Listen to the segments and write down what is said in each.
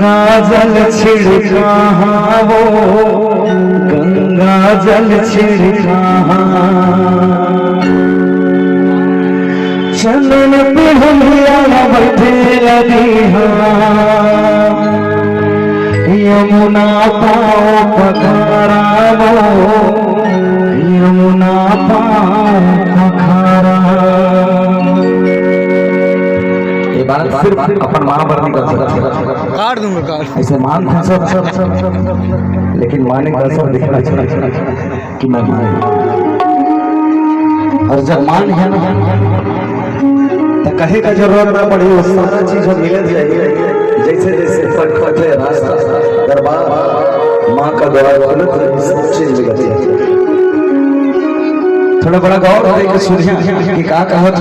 गंगा जल छिड़का वो गंगा जल छिड़का चलन पे हमिया बैठे लगी यमुना पाओ पखारा वो यमुना पाओ पखारा। ये बात सिर्फ अपन महाभारत कर सकते काट दूंगा काट ऐसे मान था सब लेकिन माने का सब दिखना चाहिए कि मैं मान और जब मान है ना तो कहे का जरूरत ना पड़े वो सारा चीज हम मिल जाएगी जैसे जैसे फट है रास्ता दरबार माँ का द्वार खुलत है सब चीज मिल जाती है। थोड़ा बड़ा गौर करके सुनिए कि का कहत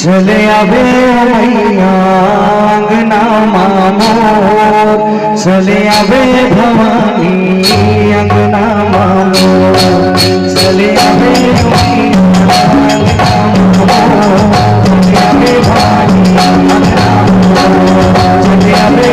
चले आवे मैया अंगना मामो चले आवे भवानी अंगना मामो चले आवे मैया अंगना मामो चले आवे भवानी अंगना मामो चले आवे